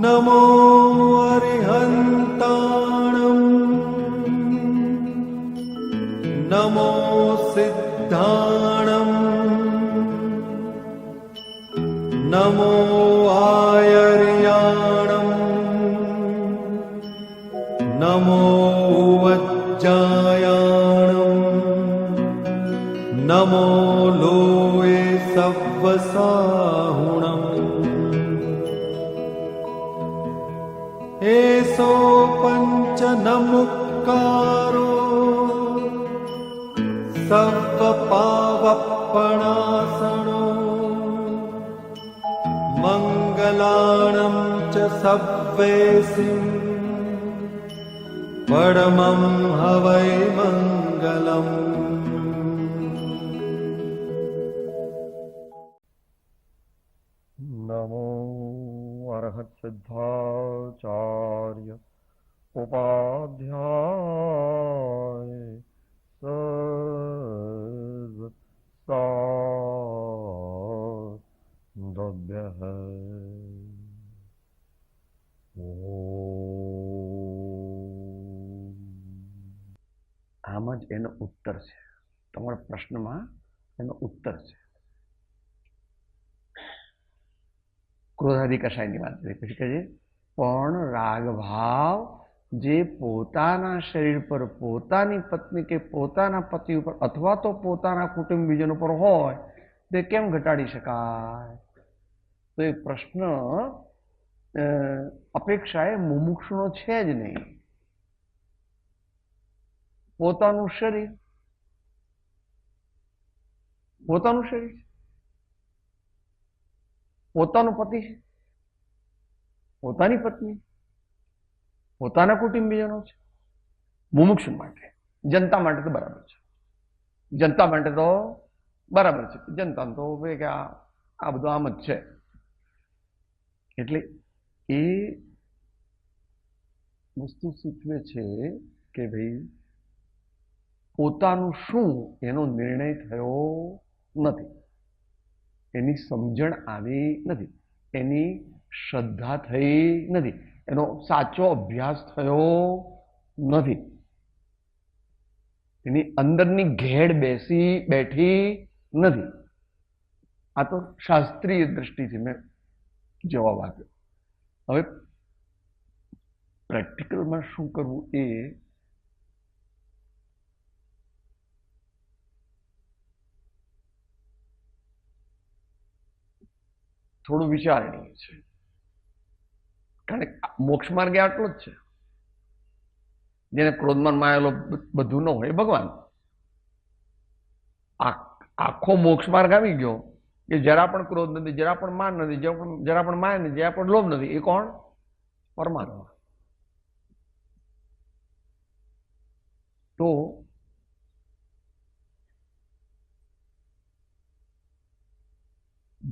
नमो अरिहन्ताणं नमो सिद्धाणं नमो आयर्याणं नमो वज्जायाणं नमो लोये सव्वसाहुणम् एसो पंच नमुक्कारो सर्वपावपणासनो मंगलाणं च सव्वेसिं परमं हवै मंगलम्। नमो अर्हत सिद्धाचार्य उपाध्याय सर्व साधव्यः। આમ જ એનો ઉત્તર છે. તમારા પ્રશ્નમાં એનો ઉત્તર છે. ક્રોધાદી કષાયની વાત કરી પછી કહે છે પણ રાગભાવ જે પોતાના શરીર પર પોતાની પત્ની કે પોતાના પતિ ઉપર અથવા તો પોતાના કુટુંબીજનો પર હોય તે કેમ ઘટાડી શકાય? તો એ પ્રશ્ન અપેક્ષાએ મુમુક્ષુનો છે જ નહીં. પોતાનું શરીર પોતાનું શરીર પોતાનો પતિ છે, પોતાની પત્ની, પોતાના કુટુંબીજનો છે. મુમુક્ષુ માટે, જનતા માટે તો બરાબર છે. જનતા માટે તો બરાબર છે. જનતા તો કે આ બધું આમ જ છે. એટલે એ વસ્તુ સૂચવે છે કે ભાઈ પોતાનું શું એનો નિર્ણય થયો નથી, એની સમજણ આવી નથી, એની શ્રદ્ધા થઈ નથી, એનો સાચો અભ્યાસ થયો નથી, એની અંદરની ઘેડ બેઠી નથી. આ તો શાસ્ત્રીય દ્રષ્ટિથી મેં જવાબ આપ્યો. હવે પ્રેક્ટિકલમાં શું કરવું એ થોડું વિચારણીય છે. કારણ કે મોક્ષ માર્ગે આટલો જ છે. જેને ક્રોધમાન માયેલો બધું ન હોય ભગવાન. આખો મોક્ષ માર્ગ આવી ગયો કે જરા પણ ક્રોધ નથી, જરા પણ માન નથી, જરા પણ માયા નથી, જરા પણ લોભ નથી. એ કોણ? પરમાત્મા. તો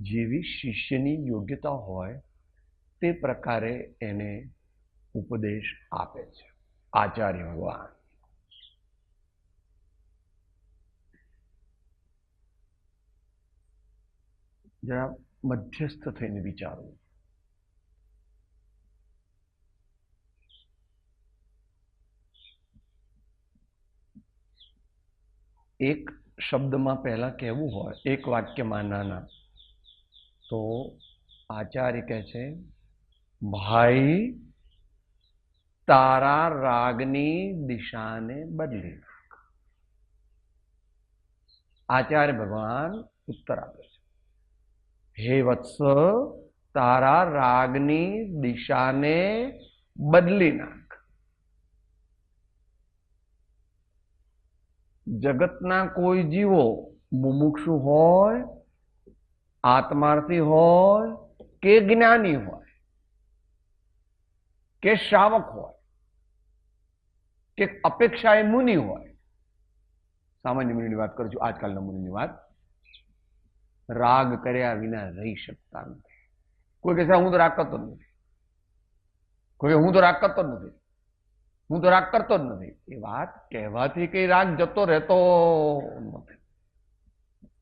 જેવી શિષ્યની યોગ્યતા હોય તે પ્રકારે એને ઉપદેશ આપે છે આચાર્ય ભગવાન. જરા મધ્યસ્થ થઈને વિચારવું. એક શબ્દમાં પહેલા કહેવું હોય, એક વાક્યમાં નાના, તો આચાર્ય કહે છે ભાઈ તારા રાગની દિશાને બદલી નાખ. આચાર્ય ભગવાન ઉત્તર આપે છે હે વત્સ તારા રાગની દિશાને બદલી નાખ. જગતના કોઈ જીવો મુમુક્ષુ હોય, આત્માર્થી હોય કે જ્ઞાની હોય કે શ્રાવક હોય કે અપેક્ષાએ મુનિ હોય, સામાન્ય મુનિની વાત કરું છું, આજકાલના મુનિની વાત, રાગ કર્યા વિના રહી શકતા નથી. કોઈ કહે હું તો રાગ કરતો જ નથી, કોઈ હું તો રાગ કરતો જ નથી, હું તો રાગ કરતો જ નથી. એ વાત કહેવાથી કઈ રાગ જતો રહેતો નથી.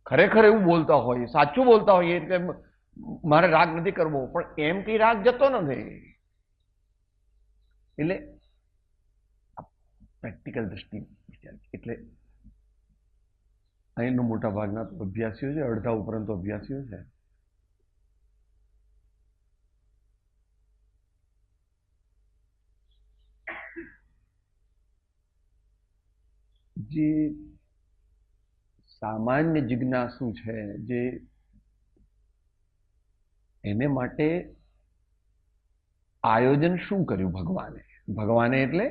ખરેખર એવું બોલતા હોય, સાચું બોલતા હોય એટલે મારે રાગ નથી કરવો, પણ એમ કઈ રાગ જતો નથી. એટલે પ્રેક્ટિકલ દ્રષ્ટિ વિચાર, એટલે અહીંનો મોટા ભાગના તો અભ્યાસીઓ છે, અડધા ઉપરાંત તો અભ્યાસીઓ છે. જે સામાન્ય જિજ્ઞાસુ છે, જે એને માટે આયોજન શું કર્યું ભગવાને? ભગવાને એટલે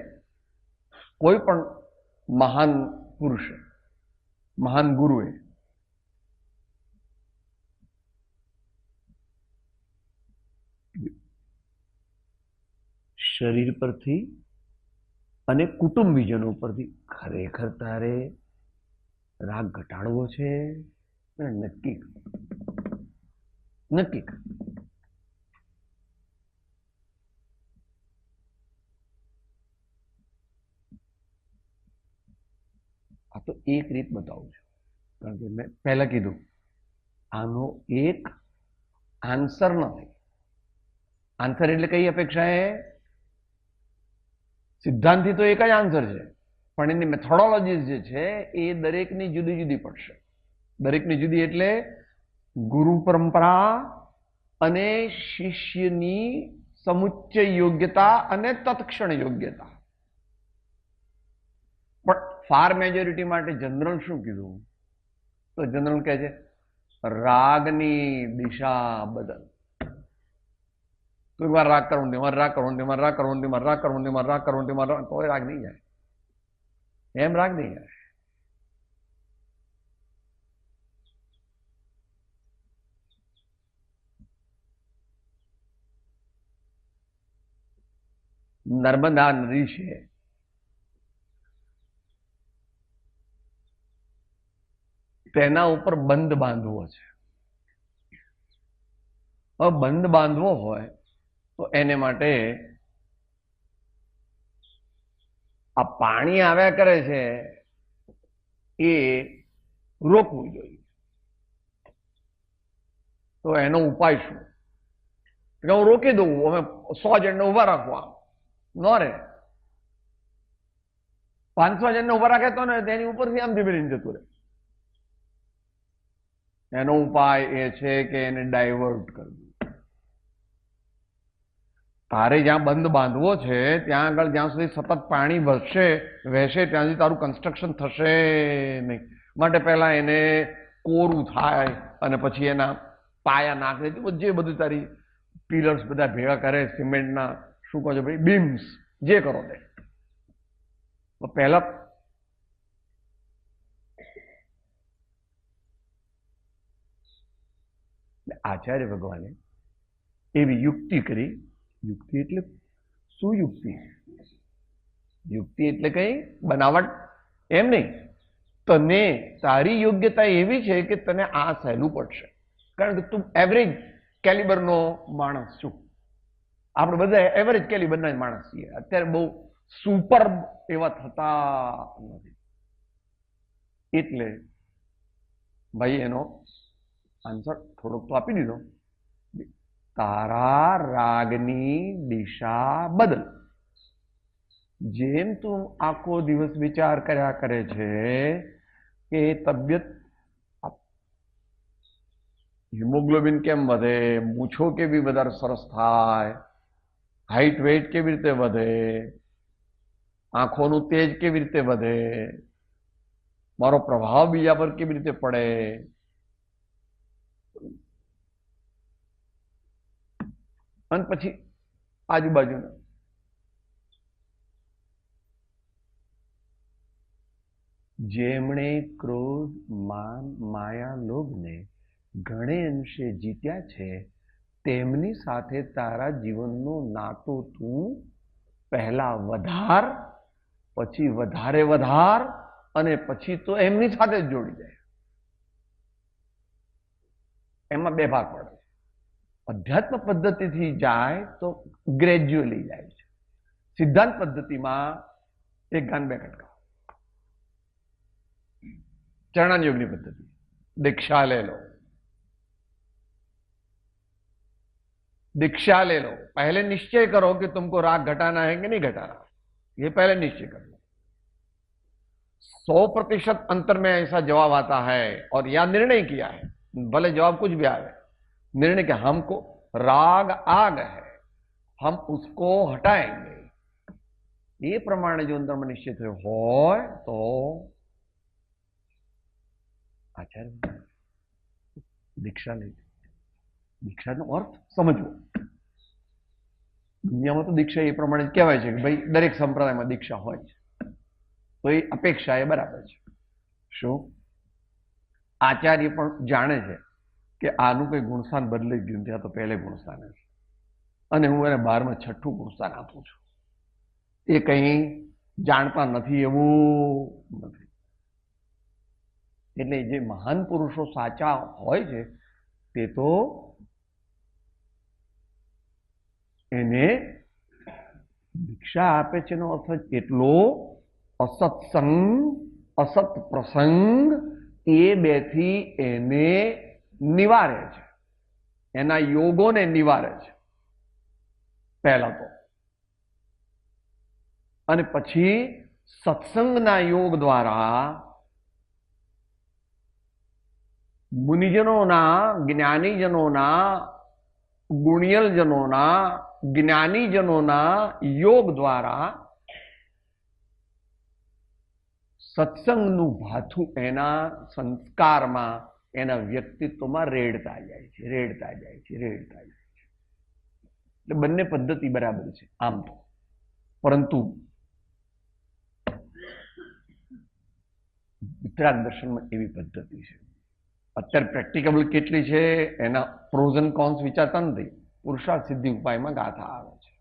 કોઈ પણ મહાન પુરુષે, મહાન ગુરુએ શરીર પરથી અને કુટુંબીજનો પરથી ખરેખર તારે રાગ ઘટાડવો છે? નક્કી નક્કી. આ તો એક રીત બતાવું છું, કારણ કે મેં પહેલા કીધું આનો એક આન્સર નથી. આન્સર એટલે કઈ અપેક્ષા? એ સિદ્ધાંતથી તો એક જ આન્સર છે, પણ એની મેથોડોલોજીસ જે છે એ દરેકની જુદી જુદી પડશે. દરેકની જુદી એટલે ગુરુ પરંપરા અને શિષ્યની સમુચ્ચય યોગ્યતા અને તત્ક્ષણ યોગ્યતા. પણ ફાર મેજોરિટી માટે જનરલ શું કીધું? તો જનરલ કહે છે રાગની દિશા બદલ. તો વાર રાગ કરવું, તેમાં રાગ કરવું, તેમાં રાગ કરવું, તેમાં રાગ કરવું, તેમાં રાગ કરવું, તેમાં રાગ, તો રાગ નહીં જાય. એમ રાગ નહીં જાય. નર્મદા નદી છે, તેના ઉપર બંધ બાંધવો છે. હવે બંધ બાંધવો હોય તો એને માટે આ પાણી આવ્યા કરે છે એ રોકવું જોઈએ. તો એનો ઉપાય શું? હું રોકી દઉં, અમે 100 જણને ઉભા રાખવા ન રે. 500 જણને ઉભા રાખે તો ને તેની ઉપરથી આમ ધીમે ધીમે જતું રહે. એનો ઉપાય એ છે કે એને ડાયવર્ટ કરવું. તારે જ્યાં બંધ બાંધવો છે ત્યાં આગળ જ્યાં સુધી સતત પાણી વહેશે ત્યાં સુધી તારું કન્સ્ટ્રક્શન થશે નહીં. માટે પહેલા એને કોરું થાય અને પછી એના પાયા નાખે, જે બધું તારી પિલર્સ બધા ભેગા કરે, સિમેન્ટના શું કહો છો ભાઈ, બીમ્સ, જે કરો તે. પહેલા આચાર્ય ભગવાને એવી યુક્તિ કરી. યુક્તિ એટલે શું? યુક્તિ યુક્તિ એટલે કઈ બનાવટ એમ નહીં. તને તારી યોગ્યતા એવી છે કે તને આ સહેલું પડશે, કારણ કે તું એવરેજ કેલિબરનો માણસ છું. આપણે બધા એવરેજ કેલિબરના જ માણસ છીએ. અત્યારે બહુ સુપર એવા થતા નથી. એટલે ભાઈ એનો આન્સર થોડોક તો આપી દીધો. તારા રાગની દિશા બદલ. જેમ તું આખો દિવસ વિચાર કર્યા કરે છે કે તબિયત, હિમોગ્લોબિન કેમ વધે, મૂછો કેવી વધારે સરસ થાય, હાઈટ વેઇટ કેવી રીતે વધે, આંખોનું તેજ કેવી રીતે વધે, મારો પ્રભાવ બીજા પર કેવી રીતે પડે, અને પછી આજુબાજુના જેમણે ક્રોધ, માન, માયા, લોભને ઘણે અંશે જીત્યા છે તેમની સાથે તારા જીવનનો નાતો તું પહેલા વધાર, પછી વધારે વધાર, અને પછી તો એમની સાથે જ જોડી જાય. એમાં બે ભાગ પડે. અધ્યાત્મ પદ્ધતિથી જાય તો ગ્રેજ્યુઅલી જાય છે. સિદ્ધાંત પદ્ધતિમાં એક ગાન બે કટકા. ચરણાન યોગની પદ્ધતિ, દીક્ષા લે લો. दीक्षा ले लो, पहले निश्चय करो कि तुमको राग घटाना है कि नहीं घटाना, ये पहले निश्चय कर लो। 100% अंतर में ऐसा जवाब आता है और या निर्णय किया है, भले जवाब कुछ भी आए, निर्णय कि हमको राग आ गए, हम उसको हटाएंगे, ये प्रमाण जो अंदर में निश्चित हो तो आचार्य दीक्षा ले। દીક્ષાનો અર્થ સમજવો। દુનિયામાં તો દીક્ષા એ પ્રમાણે કહેવાય છે કે ભાઈ દરેક સંપ્રદાયમાં દીક્ષા હોય છે, તો એ અપેક્ષા એ બરાબર છે। શું આચાર્ય પણ જાણે છે કે આનું કઈ ગુણસ્થાન બદલાઈ ગયું નથી, આ તો પહેલે ગુણસ્થાન છે અને હું એને 12માં 6ઠું ગુણસ્થાન આપું છું, એ કંઈ જાણતા નથી એવું નથી। એટલે જે મહાન પુરુષો સાચા હોય છે તે તો એને દીક્ષા આપે છે એનો અર્થ એટલો અસત્સંગ અસત પ્રસંગ એ બેથી એને નિવારે છે, એના યોગોને નિવારે છે પહેલા તો, અને પછી સત્સંગના યોગ દ્વારા મુનિજનોના જ્ઞાનીજનોના ગુણિયલજનોના જ્ઞાનીજનોના યોગ દ્વારા સત્સંગનું ભાથું એના સંસ્કારમાં એના વ્યક્તિત્વમાં રેડતા જાય છે, રેડતા જાય છે, રેડતા જાય છે। એટલે બંને પદ્ધતિ બરાબર છે આમ તો, પરંતુ વિતરાગ દર્શનમાં એવી પદ્ધતિ છે। અત્યારે પ્રેક્ટિકેબલ કેટલી છે એના પ્રોઝ એન્ડ કોન્સ વિચારતા નથી, પુરુષાર્થ સિદ્ધિ ઉપાયમાં ગાથા આવે છે।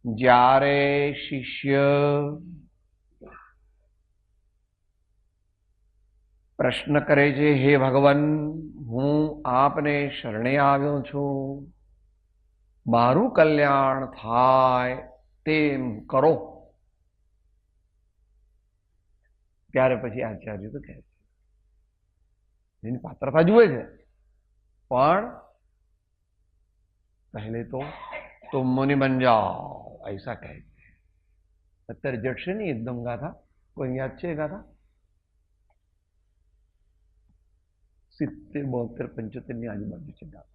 જ્યારે શિષ્ય પ્રશ્ન કરે છે, હે ભગવાન હું આપને શરણે આવ્યો છું, મારું કલ્યાણ થાય તેમ કરો, ત્યારે પછી આચાર્ય તો કહે છે, એની પાત્રતા જુએ છે, પણ पहले तो तुम मुनि बन जाओ ऐसा कहे। અત્યારે જડશે નહીં એકદમ ગાથા, કોઈ યાદ છે ગાથા? 70, 72, 75 ની આજુબાજુ છે ગાથા।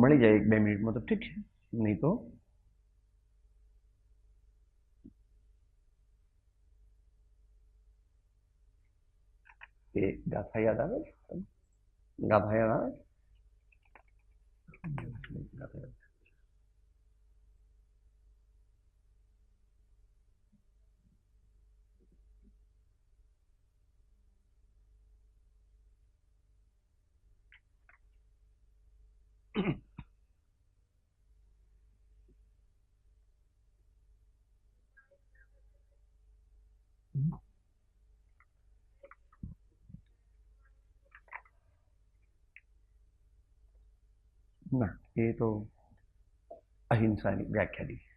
મળી જાય 1-2 મિનિટમાં તો ઠીક છે, નહીં તો એ ગાથા યાદ આવે છે? ગાથા યાદ આવે? ગાથા યાદ ના, એ તો અહિંસાની વ્યાખ્યા દીધી।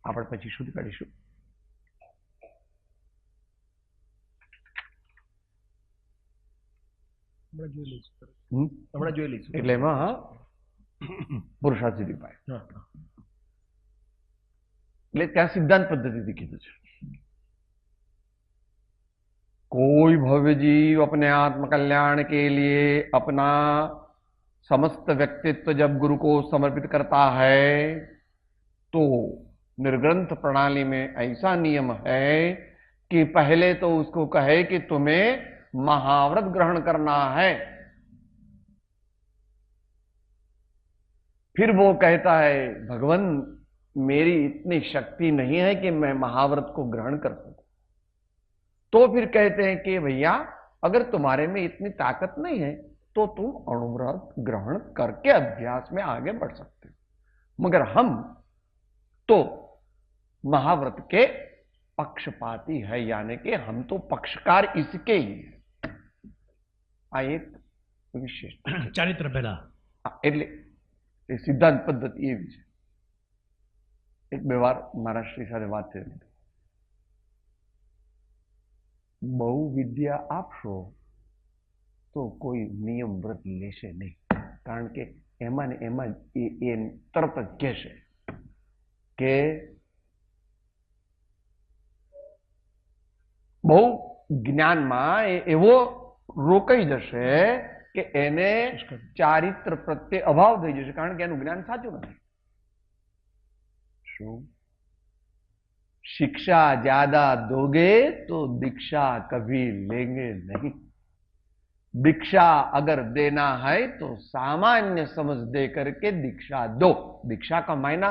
આપણે પછી શુદ્ધ કરીશું. હમણાં જોઈ લઈશું. એટલે એમાં પુરુષાર્થ સિદ્ધિ પાય. એટલે ત્યાં સિદ્ધાંત પદ્ધતિથી કીધું છે. कोई भव्य जीव अपने आत्म कल्याण के लिए अपना समस्त व्यक्तित्व जब गुरु को समर्पित करता है तो निर्ग्रंथ प्रणाली में ऐसा नियम है कि पहले तो उसको कहे कि तुम्हें महाव्रत ग्रहण करना है, फिर वो कहता है भगवान मेरी इतनी शक्ति नहीं है कि मैं महाव्रत को ग्रहण कर सकूं. तो फिर कहते हैं कि भैया अगर तुम्हारे में इतनी ताकत नहीं है तो तुम अणुव्रत ग्रहण करके अभ्यास में आगे बढ़ सकते हो, मगर हम तो महाव्रत के पक्षपाती है, यानी कि हम तो पक्षकार इसके ही है. आ एक विशेष ચારિત્ર પહેલા એટલે એ સિદ્ધાંત પદ્ધતિ એવી છે. એક બે વાર મારા શ્રી સાથે વાત થઈ હતી. બહુ વિદ્યા આપશો તો કોઈ નિયમ વ્રત લેશે નહીં, કારણ કે એમાં ને એમાં એ તરત જ કહેશે કે બહુ જ્ઞાનમાં એવો રોકાઈ જશે કે એને ચારિત્ર પ્રત્યે અભાવ થઈ જશે, કારણ કે એનું જ્ઞાન સાચું નથી. શું शिक्षा ज्यादा दोगे तो दीक्षा कभी लेंगे नहीं. दीक्षा अगर देना है तो सामान्य समझ दे करके दीक्षा दो. दीक्षा का मायना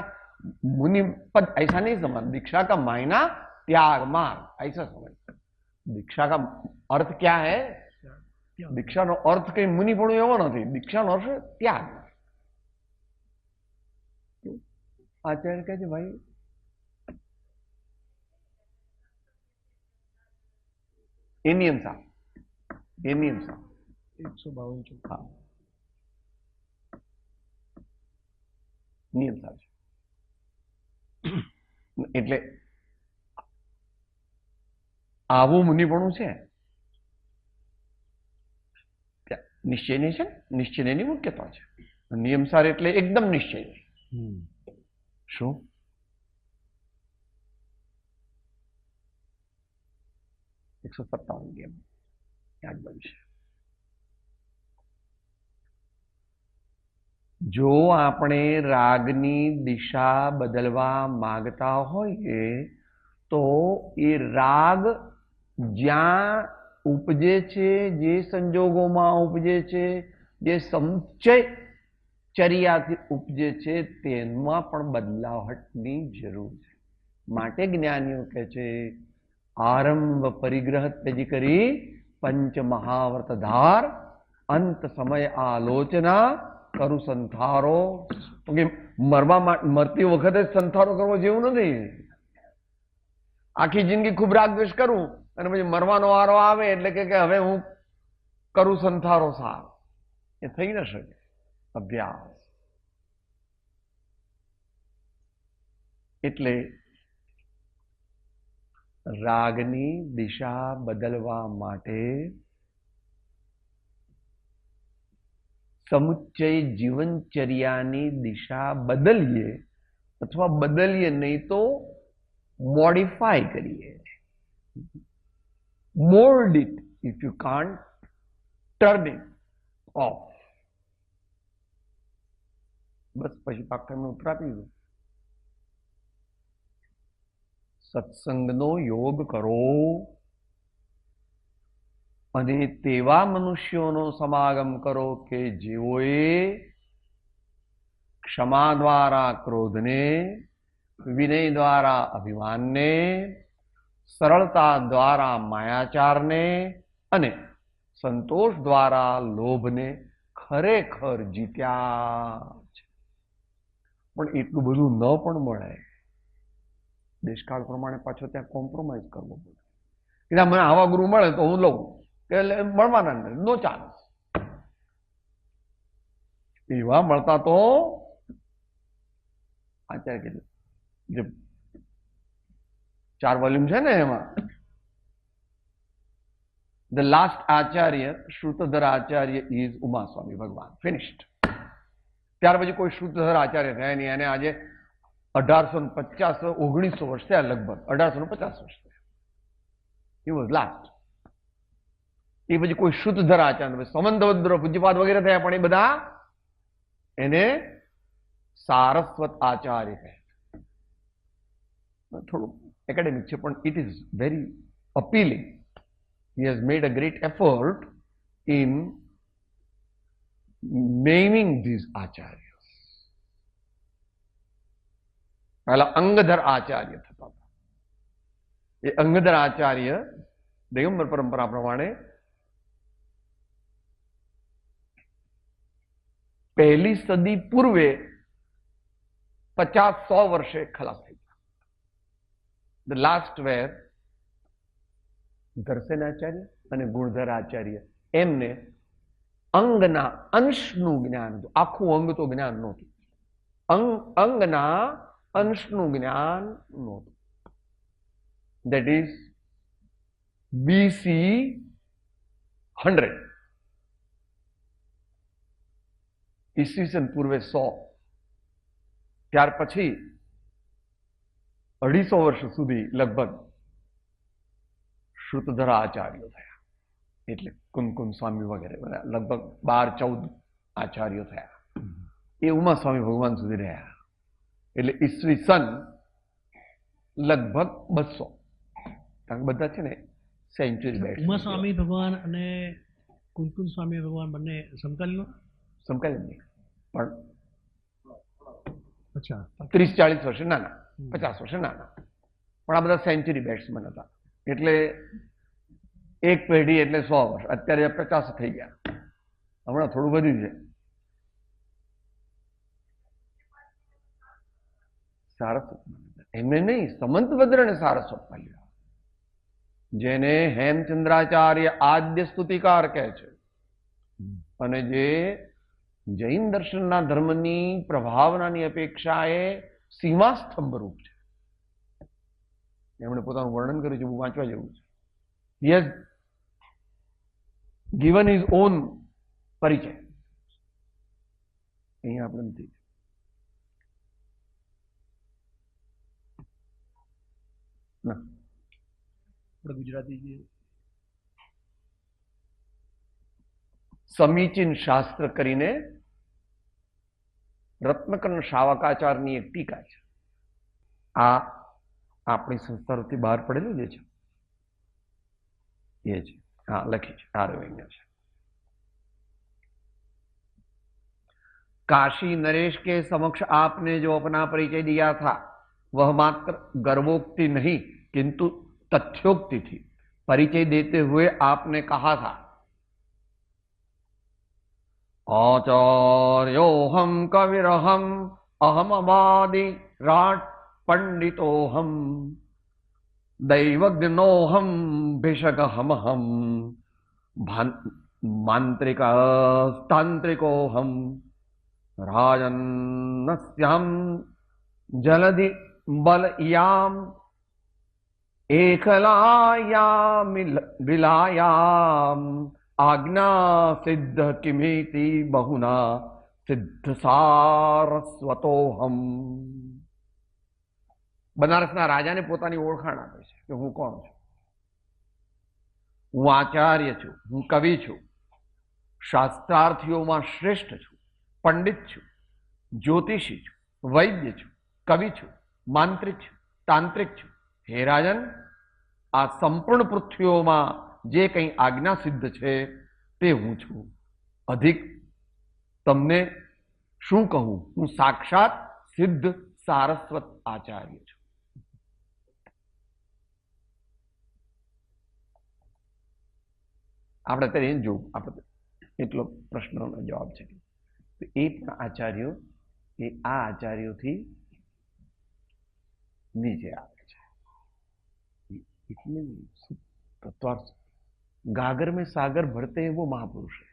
मुनि पद ऐसा नहीं समझ, दीक्षा का मायना त्याग मार्ग ऐसा समझ. दीक्षा का अर्थ क्या है? दीक्षा नो अर्थ कई मुनि पण एवो नहीं. दीक्षा नो अर्थ त्याग. आचार्य कहे भाई એ નિયમ સાહેબ, એ નિયમ સાહેબ 152. હા નિયમ સાહેબ છે. એટલે આવું મુનિપણું છે નિશ્ચય નહીં છે, નિશ્ચયની મુખ્યતા છે. નિયમ સાર એટલે એકદમ નિશ્ચય. શું एक 157 गेम याद बन. जो आपने रागनी दिशा बदलवा मांगता होइए तो ये राग ज्या उपजे छे, जे संजोगों में उपजे छे, जे समचय चर्याथी उपजे छे तेमां पण बदलावटनी जरूर छे. माटे ज्ञानीओ कहे छे आरंभ परिग्रह त्यजी करी पंच महाव्रत धार, अंत समय आलोचना करु संथारो. मरवा मरती वखते संथारो करवो जेवुं नथी. आखी जिंदगी खूब राग द्वेष करूं અને પછી મરવાનો વારો આવે એટલે કે હવે હું કરું સંથારો સાર. એ થઈ ન શકે. અભ્યાસ એટલે રાગની દિશા બદલવા માટે સમુચ્ચય જીવનચર્યાની દિશા બદલીએ, અથવા બદલીએ નહીં તો મોડિફાય કરીએ. Mould it if you can't turn it off. બસ પછી પાક્કા મેં ઉતરાપી દીધું. સત્સંગનો યોગ કરો અને તેવા મનુષ્યોનો સમાગમ કરો કે જેઓએ ક્ષમા દ્વારા ક્રોધને, વિનય દ્વારા અભિમાનને, સરળતા દ્વારા માયાચારને અને સંતોષ દ્વારા લોભને ખરેખર જીત્યા છે. પણ એટલું બધું ન પણ મળે. દેશકાળ પ્રમાણે પાછો ત્યાં કોમ્પ્રોમાઇઝ કરવો પડે. એટલે મને આવા ગુરુ મળે તો હું લઉં, એટલે મળવાના નથી, નો ચાન્સ. એવા મળતા તો આચાર્ય કીધું 4 વોલ્યુમ છે ને એમાં. The last Acharya શ્રુતધર Acharya is ઉમાસ્વામી ભગવાન. ફિનિશ્ડ. ત્યાર પછી કોઈ શ્રુતધર આચાર્ય થયા નહીં. અને આજે 1850 1900 વર્ષ થયા, લગભગ 1850 વર્ષ થયા. He was last. એ પછી કોઈ શુદ્ધધર આચાર્ય, સમંતવદ્ર પૂજ્યપાદ વગેરે થયા, પણ એ બધા એને સારસ્વત આચાર્ય કહે. થોડું એકેડેમિક છે, પણ it is very appealing. He has made a great effort in naming these acharyas. પહેલા અંગધર આચાર્ય થતા હતા. એ અંગધર આચાર્ય દિગંબર પરંપરા પ્રમાણે પહેલી સદી પૂર્વે 50-100 વર્ષે ખલાસ થઈ ગયા. ધ લાસ્ટ વેર દર્શનાચાર્ય અને ગુણધર આચાર્ય, એમને અંગના અંશનું જ્ઞાન હતું. આખું અંગ તો જ્ઞાન નહોતું. અંગના અંશનું જ્ઞાન નહોતું. દેટ ઇઝ BC 100, ઈસવીસન પૂર્વે 100. ત્યાર પછી 250 વર્ષ સુધી લગભગ શ્રુતધર આચાર્યો થયા. એટલે કુમકુમ સ્વામી વગેરે લગભગ 12-14 આચાર્યો થયા. એ ઉમા સ્વામી ભગવાન સુધી રહ્યા. એટલે ઈસવીસન લગભગ 200. કારણ કે બધા છે ને સેન્ચુરી બેઠ. ઉમા સ્વામી ભગવાન અને કુમકુમ સ્વામી ભગવાન બંને સમકાલીન નહીં, પણ અચ્છા 30-40 વર્ષે નાના, 50 વર્ષે નાના. પણ આ બધા સેન્ચુરી બેટ્સમેન હતા. એટલે એક પેઢી એટલે 100 વર્ષ. અત્યારે 50 થઈ ગયા. હમણાં થોડું વધ્યું છે. સારસ્વત એમને નહીં, સમંતભદ્રને સારસ્વતમાં લીધા, જેને હેમચંદ્રાચાર્ય આદ્ય સ્તુતિકાર કહે છે, અને જે જૈન દર્શનના ધર્મની પ્રભાવનાની અપેક્ષાએ સીમાસ્તંભ રૂપ છે. એમણે પોતાનું વર્ણન કર્યું છે, બહુ વાંચવા જેવું છે. He has given his own પરિચય. અહીંયા આપણે નથી. ના, આપણે ગુજરાતી સમીચીન શાસ્ત્ર કરીને રત્નકર્ણ શાવકાચારની એક ટીકા છે. આ આપણી સંસ્થાઓથી બહાર પડેલું જે છે એ છે. હા, લખી છે. આ અહીંયા છે. काशी नरेश के समक्ष आपने जो अपना परिचय दिया था वह मात्र गर्वोक्ति नहीं किंतु तथ्योक्ति थी. परिचय देते हुए आपने कहा था, आचार्योहम कविरहम अहमवादि राट पंडितोहम दैवज्ञोहम भिषगहमहम मांत्रिक तांत्रिकोहम राजन्नस्यहम जलधि बलयाम एकलायाम विलायाम आज्ञा सिद्ध किमेति बहुना सिद्ध सारस्वतोहम. બનારસના રાજાને પોતાની ઓળખાણ આપે છે કે હું કોણ છું. હું આચાર્ય છું, હું કવિ છું, શાસ્ત્રાર્થીઓમાં શ્રેષ્ઠ છું, પંડિત છું, જ્યોતિષી છું, વૈદ્ય છું, કવિ છું, માંત્રિક છું, તાંત્રિક છું. હે રાજન, આ સંપૂર્ણ પૃથ્વીઓમાં જે કંઈ આજ્ઞા સિદ્ધ છે તે હું છું. અધિક તમને શું કહું? હું સાક્ષાત સિદ્ધ સારસ્વત આચાર્ય છું. આપણે અત્યારે એમ જોવું, આપણે એટલો પ્રશ્નનો જવાબ છે કે એ પણ આચાર્યો એ આ આચાર્યોથી નીચે આવે છે. इसलिए तत्वार्थ गागर में सागर भरते हैं वो महापुरुष है.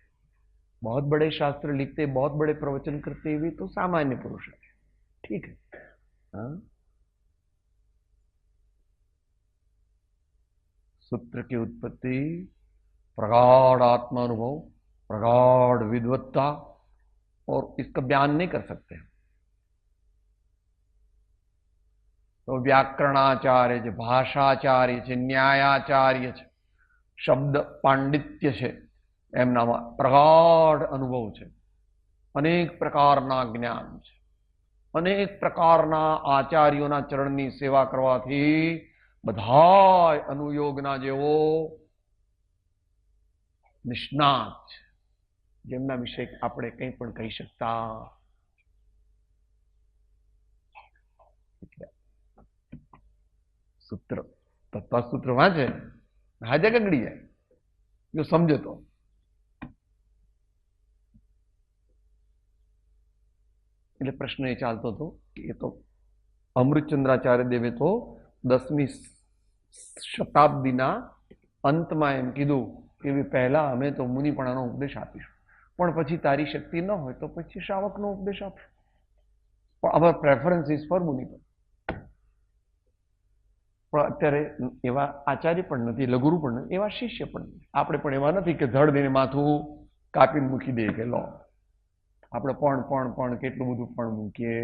बहुत बड़े शास्त्र लिखते, बहुत बड़े प्रवचन करते हुए तो सामान्य पुरुष है. ठीक है, हाँ. सूत्र की उत्पत्ति प्रगाढ़ आत्मानुभव, प्रगाढ़ विद्वत्ता, और इसका बयान नहीं कर सकते. તો વ્યાકરણાચાર્ય છે, ભાષાચાર્ય છે, ન્યાયાચાર્ય છે, શબ્દ પાંડિત્ય છે, એમનામાં પ્રગાઢ અનુભવ છે, અનેક પ્રકારના જ્ઞાન છે, અનેક પ્રકારના આચાર્યોના ચરણની સેવા કરવાથી બધાય અનુયોગના જેવો નિષ્ણાત છે, જેમના વિશે આપણે કંઈ પણ કહી શકતા. સૂત્ર તત્વસૂત્ર વાંચે હાજે ગગડી જાય જો સમજે તો. એટલે પ્રશ્ન એ ચાલતો હતો કે એ તો અમૃતચંદ્રાચાર્ય દેવે તો 10મી શતાબ્દીના અંતમાં એમ કીધું કે પહેલા અમે તો મુનિપણાનો ઉપદેશ આપીશું, પણ પછી તારી શક્તિ ન હોય તો પછી શ્રાવકનો ઉપદેશ આપશું. પણ અવર પ્રેફરન્સ ઇઝ ફોર મુનિપણ. પણ અત્યારે એવા આચાર્ય પણ નથી, લઘુરુ પણ નથી, એવા શિષ્ય પણ નથી. આપણે પણ એવા નથી કે ધડ દઈને માથું કાપીને મૂકી દઈએ કે લો આપણે પણ કેટલું બધું પણ મૂકીએ.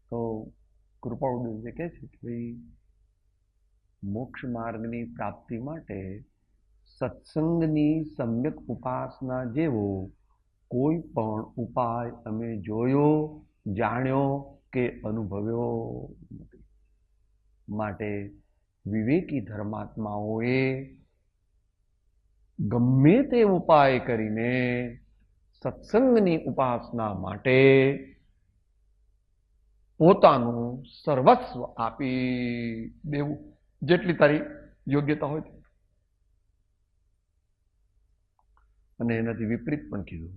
તો કૃપાળુદેવ જે કહે છે કે ભાઈ મોક્ષ માર્ગની પ્રાપ્તિ માટે સત્સંગની સમ્યક ઉપાસના જેવો કોઈ પણ ઉપાય અમે જોયો, જાણ્યો કે અનુભવ્યો નથી. માટે વિવેકી ધર્માત્માઓએ ગમે તે ઉપાય કરીને સત્સંગની ઉપાસના માટે પોતાનું સર્વસ્વ આપી દેવું, જેટલી તારી યોગ્યતા હોય. અને એનાથી વિપરીત પણ કીધું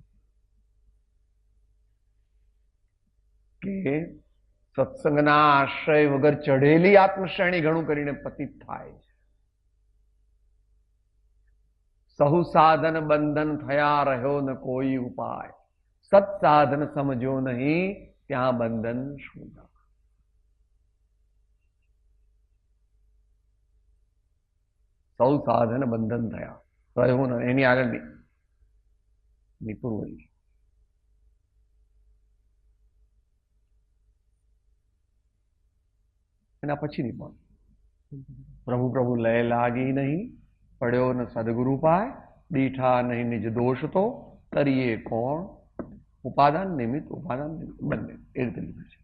કે સત્સંગના આશ્રય વગર ચઢેલી આત્મશ્રેણી ઘણું કરીને પતિત થાય છે. સહુ સાધન બંધન થયા રહ્યો ન કોઈ ઉપાય, સત્સાધન સમજો નહીં ત્યાં બંધન શું. સૌ સાધન બંધન થયા રહ્યો ન, એની આગળની પૂર્વની એના પછીની પણ પ્રભુ પ્રભુ લય લાગી નહીં, પડ્યો ન સદગુરુ પાય, દીઠા નહીં નિજ દોષ તો તરીએ કોણ, ઉપાદાન નિમિત્ત ઉપાદાન નિમિત્ત બંને એ રીતે લીધું છે.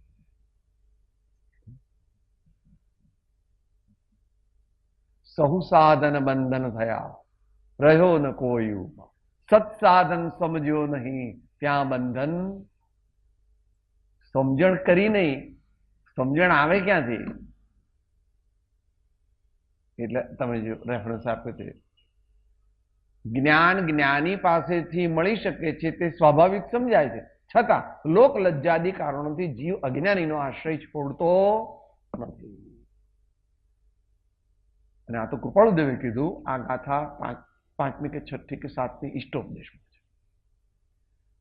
સહુ સાધન બંધન થયા રહ્યો ન કોઈ ઉપાય, સત્સાધન સમજ્યો નહીં ત્યાં બંધન. સમજણ કરી નહીં, સમજણ આવે ક્યાંથી? એટલે તમે જે રેફરન્સ આપ્યો તે જ્ઞાન જ્ઞાની પાસેથી મળી શકે છે તે સ્વાભાવિક સમજાય છે, છતાં લોક લજ્જાદી કારણોથી જીવ અજ્ઞાનીનો આશ્રય છોડતો નથી. અને આ તો કૃપાળુદેવે કીધું, આ ગાથા 5મી કે 6ઠી કે 7મી ઇષ્ટોપદેશમાં છે.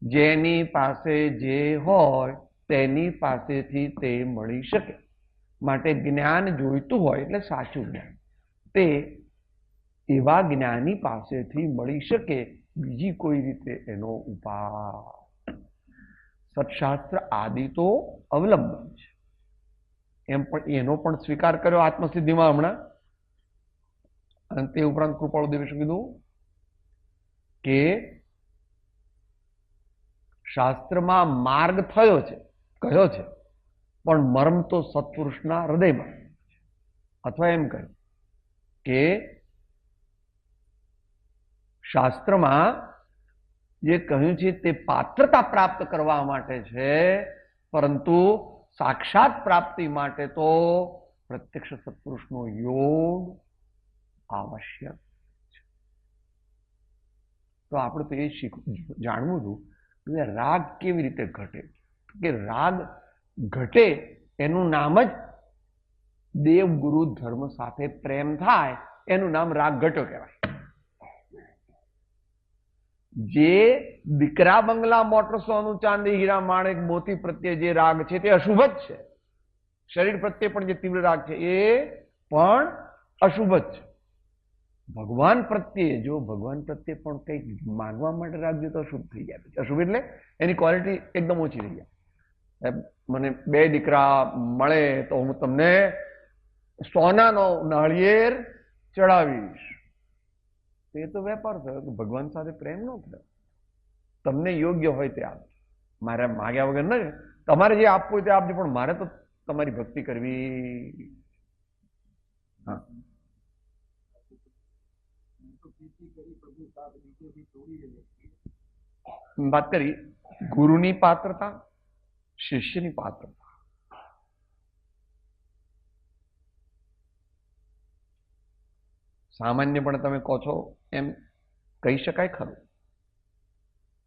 જેની પાસે જે હોય તેની પાસેથી તે મળી શકે. માટે જ્ઞાન જોઈતું હોય એટલે સાચું જ્ઞાન તે એવા જ્ઞાની પાસેથી મળી શકે, બીજી કોઈ રીતે એનો ઉપાય. સત્શાસ્ત્ર આદિ તો અવલંબન છે, એમ પણ એનો પણ સ્વીકાર કર્યો આત્મસિદ્ધિમાં હમણાં. અને તે ઉપરાંત કૃપાળુદેવે શું કીધું કે શાસ્ત્રમાં માર્ગ થયો છે, કયો છે, પણ મર્મ તો સત્પુરુષના હૃદયમાં. અથવા એમ કહ્યું કે શાસ્ત્રમાં જે કહ્યું છે તે પાત્રતા પ્રાપ્ત કરવા માટે છે, પરંતુ સાક્ષાત પ્રાપ્તિ માટે તો પ્રત્યક્ષ સત્પુરુષનો યોગ આવશ્યક છે. તો આપણે તો એ જાણવું હતું કે રાગ કેવી રીતે ઘટે. કે રાગ ઘટે એનું નામ જ દેવ ગુરુ ધર્મ સાથે પ્રેમ થાય એનું નામ રાગ ઘટ્યો કહેવાય. જે દીકરા બંગલા મોટર સોનું ચાંદી હીરા માણેક મોતી પ્રત્યે જે રાગ છે તે અશુભ જ છે. શરીર પ્રત્યે પણ જે તીવ્ર રાગ છે એ પણ અશુભ જ છે. ભગવાન પ્રત્યે જો ભગવાન પ્રત્યે પણ કંઈક માનવા માટે રાખજો તો અશુભ થઈ જાય. પછી અશુભ એટલે એની ક્વોલિટી એકદમ ઓછી થઈ જાય. મને 2 દીકરા મળે તો હું તમને સોનાનો નાળિયેર ચડાવીશ. એ તો વેપાર થયો. ભગવાન સાથે પ્રેમ ન થયો. તમને યોગ્ય હોય તે આપજો. મારે માગ્યા વગર ન, તમારે જે આપવું હોય તે આપજો, પણ મારે તો તમારી ભક્તિ કરવી. હા, વાત કરી ગુરુની પાત્રતા, શિષ્યની પાત્રતા. સામાન્યપણે તમે કહો છો એમ કહી શકાય ખરું,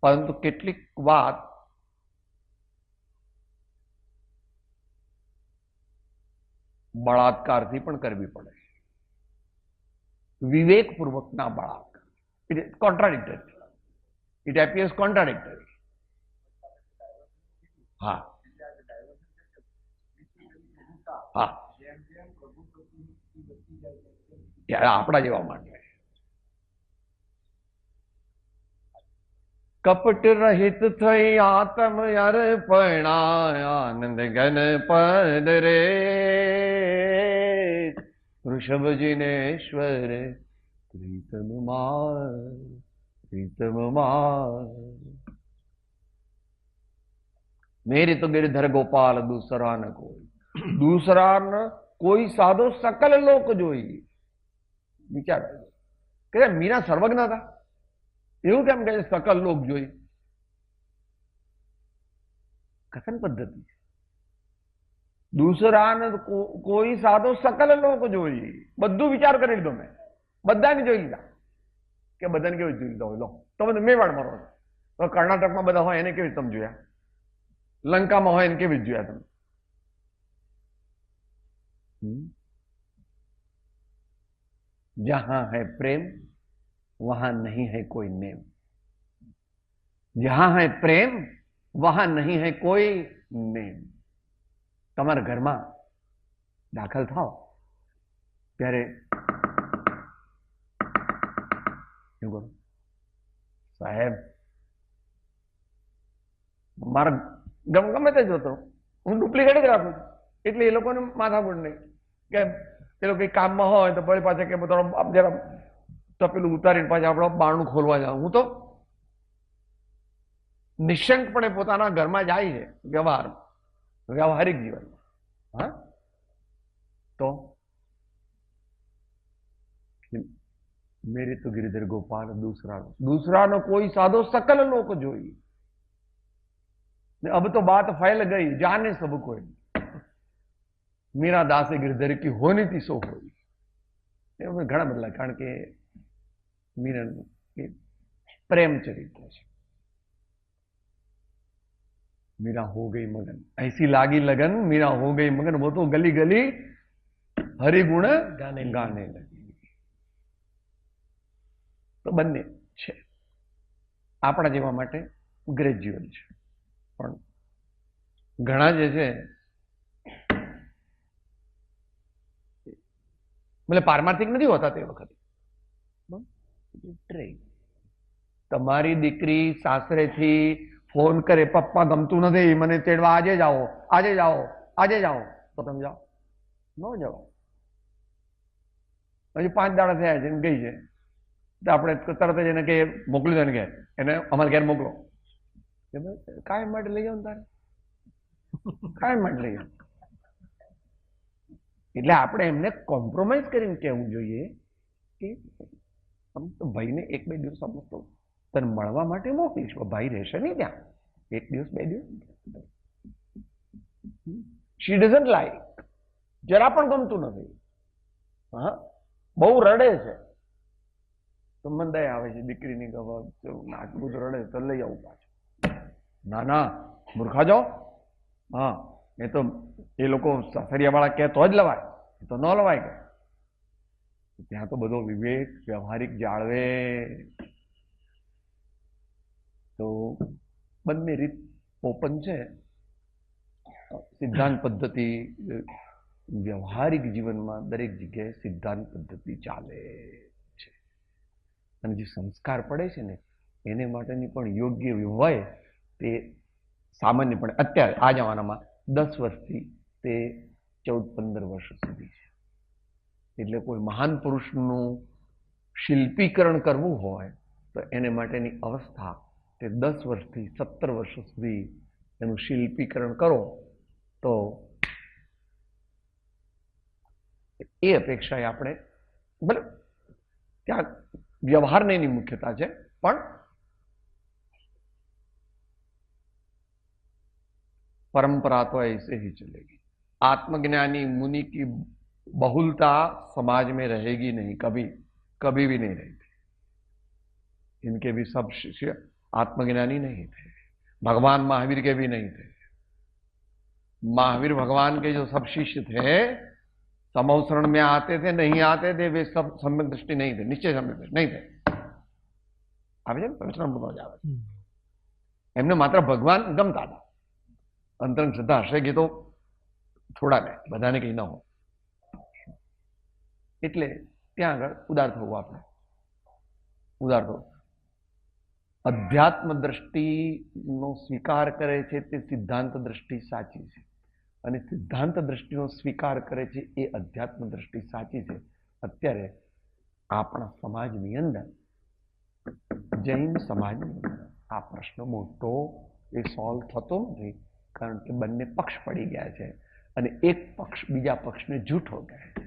પરંતુ કેટલીક વાત બળાત્કારથી પણ કરવી પડે. વિવેકપૂર્વકના બળાત્કાર. It is contradictory. It appears contradictory. હા હા, આપણા જેવા માટે કપટ રહિત થઈ આત્મ અર્પણા આનંદ ઘન પદ રે વૃષભજીનેશ્વર પ્રીતમ માર. મેરે તો गिरधर गोपाल दूसरा न कोई, दूसरा न कोई साधो सकल लोक જોઈ. વિચાર કે મીરા સર્વજ્ઞ હતા, એવું કેમ કે સકલ લોક જોઈ? કથન પદ્ધતિ. દૂસરા ન કોઈ સાધો સકલ લોક જોઈ. બધું વિચાર કરી લીધો મેં, બધાને જોઈ લીધા. કે બધાને કેવી જોઈ લીધા હોય? લો, તમે મેવાડ મારો તો કર્ણાટકમાં બધા હોય એને કેવી તમે જોયા? લંકામાં હોય એને કેવી જોયા તમે? जहां है प्रेम वहां नहीं है कोई नेम. जहां है प्रेम वहां नहीं है कोई नेम. તમારા ઘરમાં દાખલ થાઓ ત્યારે એવું કરો, સાહેબ મારા ગમે તે જોતો હું ડુપ્લિકેટ જ રાખું છું, એટલે એ લોકોને માથાકૂટ નહીં. કે એ લોકો કઈ કામમાં હોય તો ફરી પાછા કે જરા તપેલું ઉતારીને પાછા આપણે બારણું ખોલવા જાવ. હું તો નિશંકપણે પોતાના ઘરમાં જાય છે વ્યવહારિક જીવનમાં. હા, તો મેરે તો गिरधर गोपाल दूसरा न कोई साधो सकल लोक જોઈ. अब तो बात फैल गई जाने सब कोई, मीरा दासे गिरधर की होनी थी सो होई. એ ઘણા બદલા, કારણ કે મીરાનું પ્રેમ ચરિત્ર છે. मीरा हो गई मगन, ऐसी लागी लगन, मीरा हो गई मगन, वो तो गली गली हरिगुण गाने लगी. તો બંને છે આપણા જેવા માટે ગ્રેજ્યુઅલ છે. પણ ઘણા જે છે એટલે પારમાર્થિક નથી હોતા તે વખતે. તમારી દીકરી સાસરેથી ફોન કરે, પપ્પા ગમતું નથી મને તેડવા, આજે જાઓ આજે જાઓ આજે જાઓ, તો તમે જાઓ? ન જાઓ. હજી 5 દાડા થયા છે ગઈ છે તો આપણે તરત જ એને કે મોકલી દો, એને ઘેર, એને અમારે ઘેર મોકલો. કાયમ માટે લઈ જાઓ ને તારે, કાયમ માટે લઈ જાઓ. એટલે આપણે એમને કોમ્પ્રોમાઇઝ કરીને કહેવું જોઈએ કે ભાઈને 1-2 દિવસ સમજતો તને મળવા માટે મોકલીશ, ભાઈ રહેશે નહીં ત્યાં 1 દિવસ 2 દિવસ. શી ડઝન્ટ લાઈક, જરા પણ ગમતું નથી. હા, બહુ રડે છે તો મને દયા આવે છે દીકરીની ગવા, આટલું બધું રડે તો લઈ આવું પાછું. ના ના મૂર્ખા જાઓ. હા, એ તો એ લોકો સફરિયા વાળા કહે તો જ લવાય, એ તો ન લવાય. કે ત્યાં તો બધો વિવેક વ્યવહારિક જાળવે. તો બંને રીત ઓપન છે. સિદ્ધાંત પદ્ધતિ વ્યવહારિક જીવનમાં દરેક જગ્યાએ સિદ્ધાંત પદ્ધતિ ચાલે છે, અને જે સંસ્કાર પડે છે ને એને માટેની પણ યોગ્ય હોય તે સામાન્યપણે અત્યારે આ જમાનામાં 10 વર્ષથી તે 14-15 વર્ષ સુધી છે. એટલે કોઈ મહાન પુરુષનું શિલ્પીકરણ કરવું હોય તો એને માટેની અવસ્થા તે 10 વર્ષથી 17 વર્ષ સુધી એનું શિલ્પીકરણ કરો તો એ અપેક્ષાએ આપણે બરાબર ત્યાં વ્યવહારની એની મુખ્યતા છે, પણ परंपरा तो ऐसे ही चलेगी. आत्मज्ञानी मुनि की बहुलता समाज में रहेगी नहीं, कभी कभी भी नहीं रहती. इनके भी सब शिष्य आत्मज्ञानी नहीं थे. भगवान महावीर के भी नहीं थे. महावीर भगवान के जो सब शिष्य थे समवसरण में आते थे नहीं आते थे, वे सब सम्यक दृष्टि नहीं थे, निश्चय सम्यक दृष्टि नहीं थे. આવે છે પ્રવચનામૃતમાં જ આવે છે. એમને માત્ર ભગવાન ગમતા હતા. અંતરંગ શ્રદ્ધા હશે કે તો થોડા ને બધાને કઈ ન હોય. એટલે ત્યાં આગળ ઉદાર થવું, આપણે ઉદાર થવું. અધ્યાત્મ દ્રષ્ટિનો સ્વીકાર કરે છે તે સિદ્ધાંત દ્રષ્ટિ સાચી છે, અને સિદ્ધાંત દ્રષ્ટિનો સ્વીકાર કરે છે એ અધ્યાત્મ દ્રષ્ટિ સાચી છે. અત્યારે આપણા સમાજની અંદર, જૈન સમાજની અંદર આ પ્રશ્ન મોટો એ સોલ્વ થતો નથી, કારણ કે બંને પક્ષ પડી ગયા છે અને એક પક્ષ બીજા પક્ષને જૂઠો કહે છે,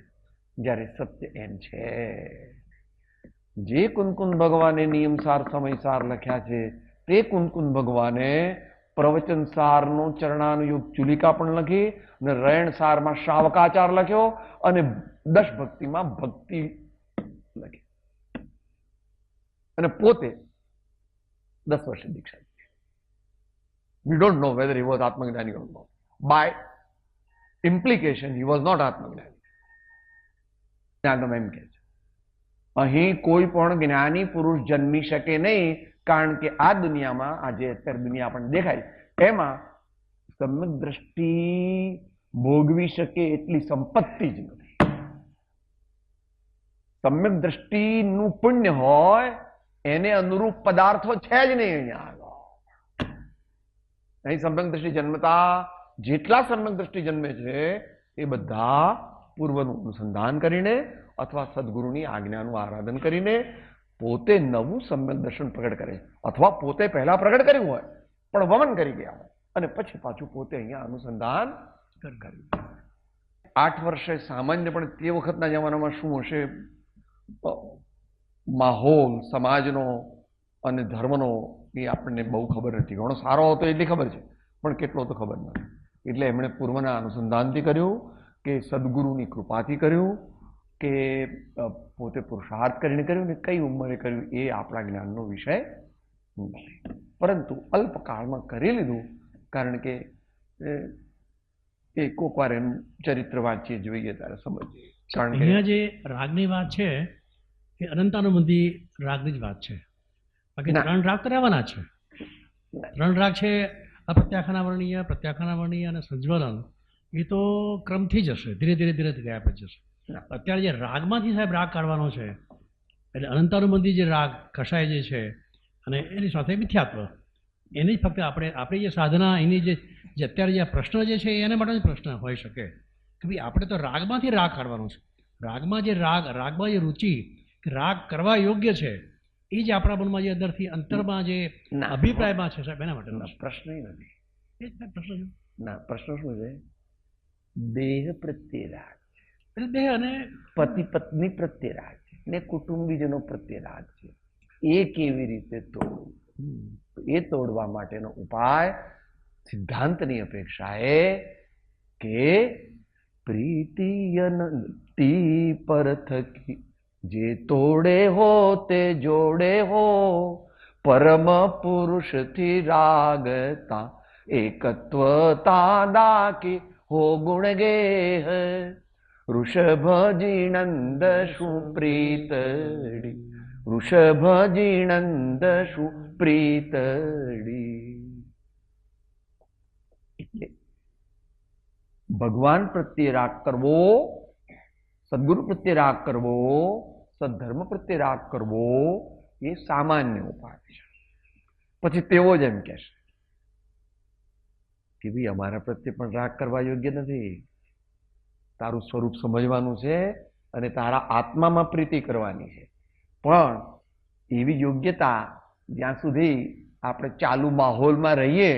જ્યારે સત્ય એમ છે જે કુનકુન ભગવાને નિયમસાર સમયસાર લખ્યા છે તે કુનકુન ભગવાને પ્રવચનસારનો ચરણાનુયુગ ચુલિકા પણ લખી, અને રયણસારમાં શ્રાવકાચાર લખ્યો, અને દશ ભક્તિમાં ભક્તિ લખી, અને પોતે 10 વર્ષે દીક્ષા. We don't know whether he was Atmajnani or not. By implication, he was not Atmajnani. એમ કે છે અહીં કોઈ પણ જ્ઞાની પુરુષ જન્મી શકે નહીં, કારણ કે આ દુનિયામાં આજે અત્યારે દુનિયા આપણને દેખાય એમાં સમ્યક દ્રષ્ટિ ભોગવી શકે એટલી સંપત્તિ જ નથી. સમ્યક દ્રષ્ટિનું પુણ્ય હોય એને અનુરૂપ પદાર્થો છે જ નહીં અહીંયા આગળ. અહીં સમ્યક દ્રષ્ટિ જન્મતા જેટલા સમ્યક દ્રષ્ટિ જન્મે છે એ બધા પૂર્વનું અનુસંધાન કરીને અથવા સદગુરુની આજ્ઞાનું આરાધન કરીને પોતે નવું સમ્યક દર્શન પ્રગટ કરે, અથવા પોતે પહેલા પ્રગટ કર્યું હોય પણ વમન કરી ગયા હોય અને પછી પાછું પોતે અહીંયા અનુસંધાન કર્યું. 8 વર્ષે સામાન્ય, પણ તે વખતના જમાનામાં શું હશે માહોલ સમાજનો અને ધર્મનો એ આપણને બહુ ખબર નથી. ઘણો સારો હતો એટલી ખબર છે, પણ કેટલો તો ખબર નથી. એટલે એમણે પૂર્વના અનુસંધાનથી કર્યું કે સદગુરુની કૃપાથી કર્યું કે પોતે પુરુષાર્થ કરીને કર્યું, ને કઈ ઉંમરે કર્યું એ આપણા જ્ઞાનનો વિષય નથી. પરંતુ અલ્પકાળમાં કરી લીધું, કારણ કે એ કોક વાર એનું ચરિત્ર વાંચીએ જોઈએ ત્યારે સમજીએ. કારણ કે અહીંયા જે રાગની વાત છે એ અનંતાનુબંધી રાગની જ વાત છે. બાકી 3 રાગ તો રહેવાના છે. 3 રાગ છે અપ્રત્યાખ્યાનાવર્ણીય, પ્રત્યાખ્યાનાવર્ણીય અને સંજ્વલન. એ તો ક્રમથી જ હશે, ધીરે ધીરે ધીરે ગયા પછી જશે. અત્યારે જે રાગમાંથી સાહેબ રાગ કાઢવાનો છે, એટલે અનંતાનુબંધી જે રાગ કષાય જે છે અને એની સાથે મિથ્યાત્વ, એની જ ફક્ત આપણી જે સાધના, એની જે અત્યારે જે પ્રશ્ન જે છે એના માટે જ પ્રશ્ન હોઈ શકે કે ભાઈ આપણે તો રાગમાંથી રાગ કાઢવાનો છે. રાગમાં જે રાગમાં જે રુચિ, રાગ કરવા યોગ્ય છે, એ જ આપણા મનમાં જે અંદરથી અંતરમાં જે અભિપ્રાયમાં છે સાહેબ, એના માટે પ્રશ્ન નથી. એ જ પ્રશ્ન છે. ના, પ્રશ્ન શું છે? દેહ પ્રત્યે રાગ છે, એટલે દેહ અને પતિ પત્ની પ્રત્યે રાગ છે, ને કુટુંબીજનો પ્રત્યે રાગ છે. એ કેવી રીતે તોડવું? એ તોડવા માટેનો ઉપાય સિદ્ધાંતની અપેક્ષાએ કે પ્રીતિ અનંતી પર થકી જે તોડે હો તે જોડે હો, પરમ પુરુષથી રાગતા એકત્વતા દાકી હો ગુણ ગેહ, વૃષભજી નંદ સુપ્રીતડી, વૃષભજી નંદ સુપ્રીતડી. એટલે ભગવાન પ્રત્યે રાગ કરવો, સદગુરુ પ્રત્યે રાગ કરવો, સદ્ધર્મ પ્રત્યે રાગ કરવો એ સામાન્ય ઉપાય છે. પછી તેઓ જ એમ કહેશે કે ભાઈ અમારા પ્રત્યે પણ રાગ કરવા યોગ્ય નથી. તારું સ્વરૂપ સમજવાનું છે અને તારા આત્મામાં પ્રીતિ કરવાની છે. પણ એવી યોગ્યતા જ્યાં સુધી આપણે ચાલુ માહોલમાં રહીએ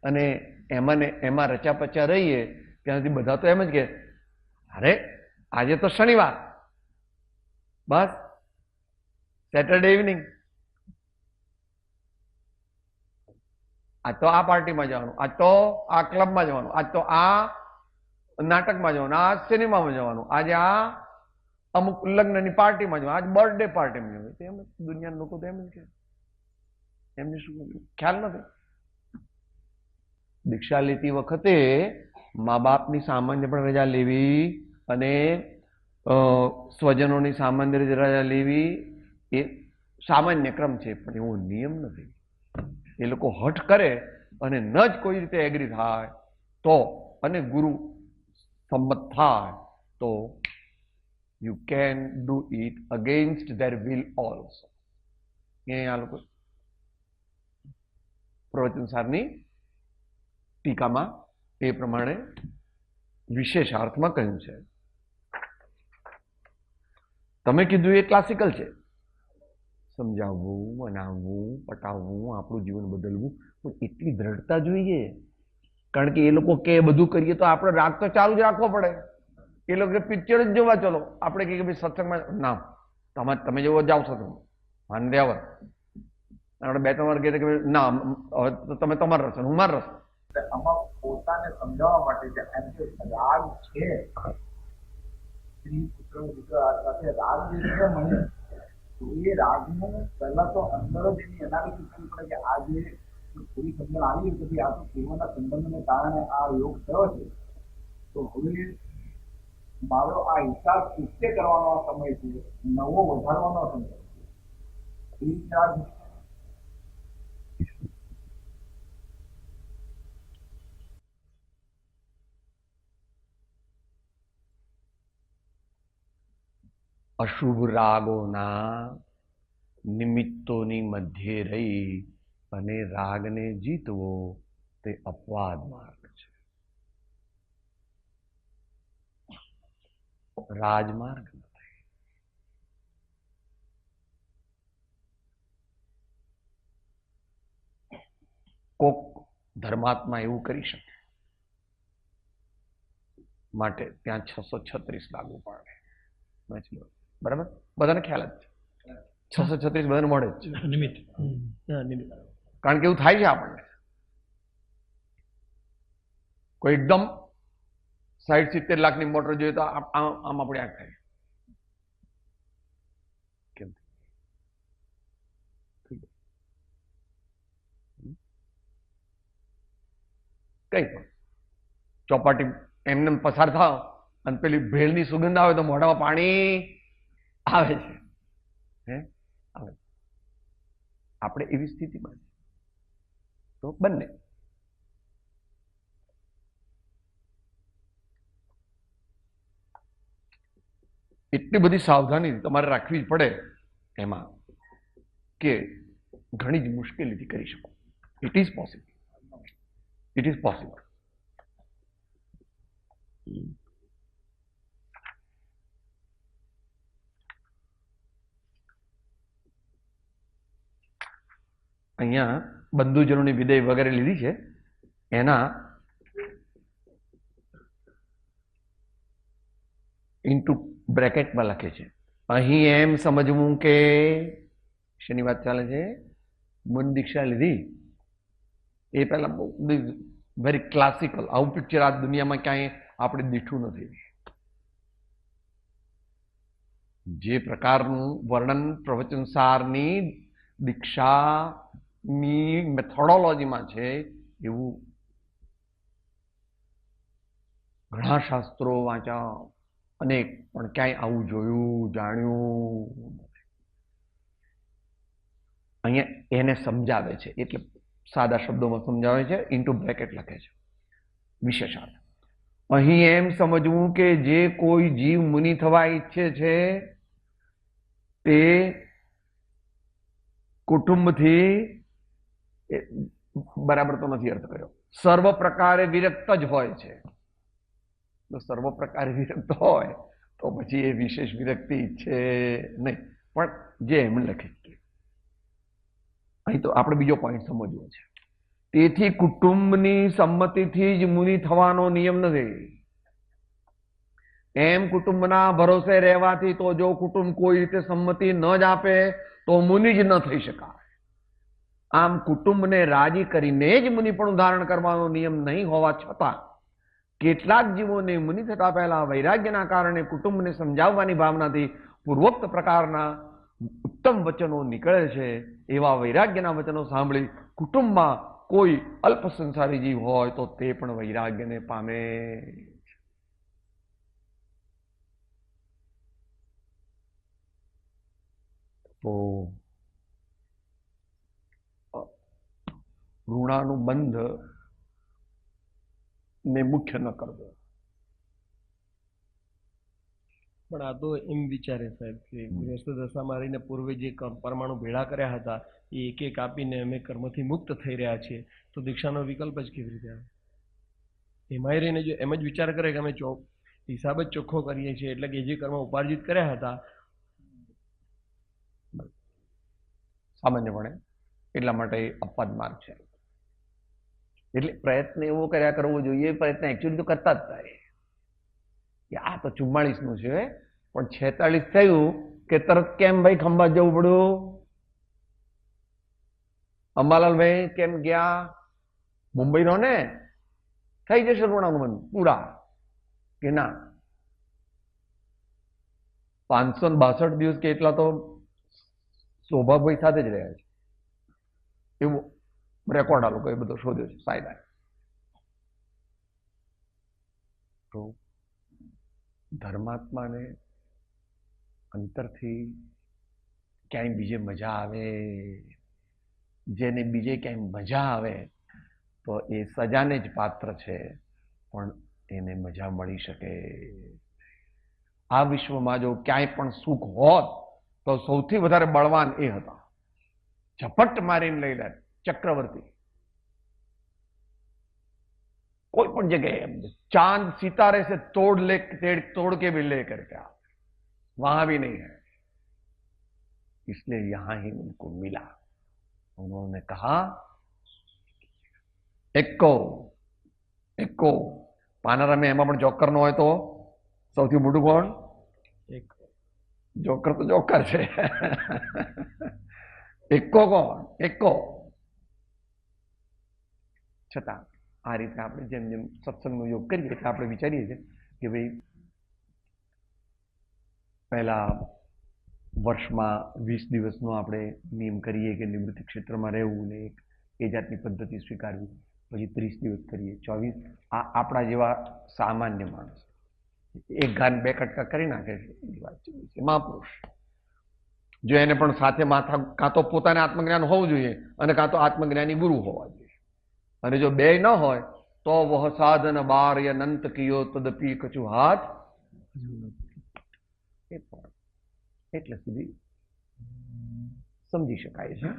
અને એમાં ને એમાં રચા પચા રહીએ ત્યાં સુધી બધા તો એમ જ કે અરે આજે તો શનિવાર, બસ સેટરડે ઇવનિંગ, આજ તો આ પાર્ટીમાં જવાનું, આજ તો આ ક્લબમાં જવાનું, આજ તો આ નાટકમાં જવાનું, આ સિનેમામાં જવાનું, આજે આ અમુક લગ્નની પાર્ટીમાં જવાનું, આજ બર્થડે પાર્ટીમાં જવાનું. એમ દુનિયાના લોકો તો એમ જ કે એમને શું ખ્યાલ નથી. દીક્ષા લેતી વખતે મા બાપની સામાન્ય પણ રજા લેવી અને સ્વજનોની સામાન્ય રજા લેવી એ સામાન્ય ક્રમ છે, પણ એવો નિયમ નથી. એ લોકો હઠ કરે અને ન જ કોઈ રીતે એગ્રી થાય તો અને ગુરુ સંમત થાય તો you can do it against their will also. એ આ લોકો પ્રવચનસારની ટીકામાં એ પ્રમાણે વિશેષાર્થમાં કહ્યું છે. તમે કીધું એ ક્લાસિકલ છે, સમજાવવું, મનાવવું, પટાવવું, આપણું જીવન બદલવું, પણ એટલી દ્રઢતા જોઈએ. કારણ કે એ લોકો કે બધું કરીએ તો આપણે રાગ તો ચાલુ જ રાખવો પડે. એ લોકો પિક્ચર જ જોવા ચલો, આપણે કહીએ કે ભાઈ સત્સંગમાં ના તમે જેવો જાઓ સત્સંગ માન્યાવર, આપણે બે ત્રણ વાર કહીએ કે ના હવે તમે તમારા રસ, હું મારા રસ. આમાં પોતાને સમજાવવા માટે જે રાગ છે, સ્ત્રી પુત્ર સાથે રાગ જે છે મને, તો એ રાગનું પહેલા તો અંદર જ એની એનાલિસિસ કરવી પડે કે આ જે થોડી સમજણ આવી કે ભાઈ આ તો જીવનના સંબંધને કારણે આ યોગ થયો છે, તો હવે મારો આ હિસાબ ઉચ્ચે કરવાનો સમય છે, નવો વધારવાનો સમય છે. અશુભ રાગોના નિમિત્તોની મધ્યે રહી અને રાગને જીતવો તે અપવાદ માર્ગ છે, રાજમાર્ગ નથી. કોક ધર્માત્મા એવું કરી શકે માટે ત્યાં 636 લાગુ પડે. બરાબર, બધાને ખ્યાલ જ છે 636 બધાને મળે જ છે. નિમિત્ત. કારણ કે એવું થાય છે આપણને. કોઈ એકદમ 60-70 લાખની મોટર જોઈએ તો આમ આપણી આંખ થાય. કેમ કઈ પણ ચોપાટી એમને પસાર થાવ અને પેલી ભેળની સુગંધ આવે તો મોઢામાં પાણી આવે છે. હે આવે. આપણે એવી સ્થિતિમાં તો બંને એટલી બધી સાવધાની તમારે રાખવી જ પડે એમાં કે ઘણી જ મુશ્કેલીથી કરી શકો. It is possible, it is possible. અહીંયા બંધુજનોની વિદાય વગેરે લીધી છે, એના ઇન્ટુ બ્રેકેટમાં લખે છે. અહીં એમ સમજવું કે શેની વાત ચાલે છે? મન દીક્ષા લીધી એ પહેલા વેરી ક્લાસિકલ. આવું પિક્ચર આ દુનિયામાં ક્યાંય આપણે દીઠું નથી. જે પ્રકારનું વર્ણન પ્રવચનસારની દીક્ષાની મેથોડોલોજીમાં છે એવું ઘણા શાસ્ત્રો વાંચ્યા અનેક, પણ ક્યાંય આવું જોયું જાણ્યું નથી. અહીંયા એને સમજાવે છે, એટલે સાદા શબ્દોમાં સમજાવે છે, ઇન્ટુ બ્રેકેટ લખે છે વિશેષાર્થ. અહીં એમ સમજવું કે જે કોઈ જીવ મુનિ થવા ઈચ્છે છે તે કુટુંબથી બરાબર તો નથી અર્થ કર્યો, સર્વ પ્રકારે વિરક્ત જ હોય છે. તો સર્વ પ્રકારે વિરક્ત હોય તો પછી એ વિશેષ વિરક્તિ ઈચ્છે નહીં. પણ જે એમ લખી, અહીં તો આપણે બીજો પોઈન્ટ સમજવો છે. તેથી કુટુંબની સંમતિથી જ મુનિ થવાનો નિયમ નથી. એમ કુટુંબના ભરોસે રહેવાથી તો જો કુટુંબ કોઈ રીતે સંમતિ ન જ આપે તો મુનિ જ ન થઈ શકાય. આમ કુટુંબને રાજી કરીને જ મુનિપણું ધારણ કરવાનો નિયમ નહીં હોવા છતાં કેટલાક જીવોને મુનિ થતા પહેલા વૈરાગ્યના કારણે કુટુંબને સમજાવવાની ભાવનાથી પૂર્વોક્ત પ્રકારના ઉત્તમ વચનો નીકળે છે. એવા વૈરાગ્યના વચનો સાંભળી કુટુંબમાં કોઈ અલ્પ સંસારી જીવ હોય તો તે પણ વૈરાગ્યને પામે. તો ઋણાનુબંધ ને મુખ્ય ન કરવો. પણ આ તો એમ વિચારે સાહેબ કે ગૃહસ્થ દશા મારીને પૂર્વે જે પરમાણુ ભેળા કર્યા હતા એ એક એક આપીને અમે કર્મથી મુક્ત થઈ રહ્યા છીએ, તો દીક્ષાનો વિકલ્પ જ કેવી રીતે આવે? એમાં રહીને જો એમ જ વિચાર કરે કે અમે હિસાબ જ ચોખ્ખો કરીએ છીએ, એટલે કે જે કર્મ ઉપાર્જિત કર્યા હતા સામાન્યપણે એટલા માટે અપવાદ માર્ગ છે. એટલે પ્રયત્ન એવો કર્યા કરવો જોઈએ, પ્રયત્ન એકચ્યુઅલી તો કરતા જ થાય કે આ તો 44 નું છે પણ 46 થયું કે તરત કેમ ભાઈ ખંભાત જવું પડ્યું, અંબાલાલભાઈ કેમ ગયા, મુંબઈ નો ને થઈ જશે ઋણાનુબંધ પૂરા કે ના? 562 દિવસ કે એટલા તો શોભાભાઈ સાથે જ રહ્યા છે, એવું રેકોર્ડ આ લોકો એ બધો શોધ્યો છે સાયદા. તો ધર્માત્માને અંતરથી ક્યાંય બીજે મજા આવે, જેને બીજે ક્યાંય મજા આવે તો એ સજાને જ પાત્ર છે, પણ એને મજા મળી શકે. આ વિશ્વમાં જો ક્યાંય પણ સુખ હોત તો સૌથી વધારે બળવાન એ હતા, ઝપટ મારીને લઈ લે ચક્રવર્તી. कोई पण जगह चांद सितारे से तोड़ के भी लेकर के आ, वहां भी नहीं है. इसलिए यहां ही उनको मिला. उन्होंने कहा एक्को एक्को पानारा में एमा पण जोकर नो હોય તો સૌથી મોટું કોણ? જોકર તો જોકર છે. એક્કો કોણ? એક્કો. છતાં આ રીતે આપણે જેમ જેમ સત્સંગનો યોગ કરીએ એટલે આપણે વિચારીએ છીએ કે ભાઈ પહેલા વર્ષમાં 20 દિવસનો આપણે નિયમ કરીએ કે નિવૃત્તિ ક્ષેત્રમાં રહેવું ને એ જાતની પદ્ધતિ સ્વીકારવી, પછી 30 દિવસ કરીએ, 24. આ આપણા જેવા સામાન્ય માણસ એક ઘાન બે કટકા કરી નાખે છે એ વાત છે. મહાપુરુષ જો એને પણ સાથે માથા કાં તો પોતાને આત્મજ્ઞાન હોવું જોઈએ અને કાં તો આત્મજ્ઞાની ગુરુ હોવા જોઈએ. અને જો બે ન હોય તો વહ સાધન બાર અનંત કિયો તદપી કછુ હાથ એટલે સુધી સમજી શકાય છે.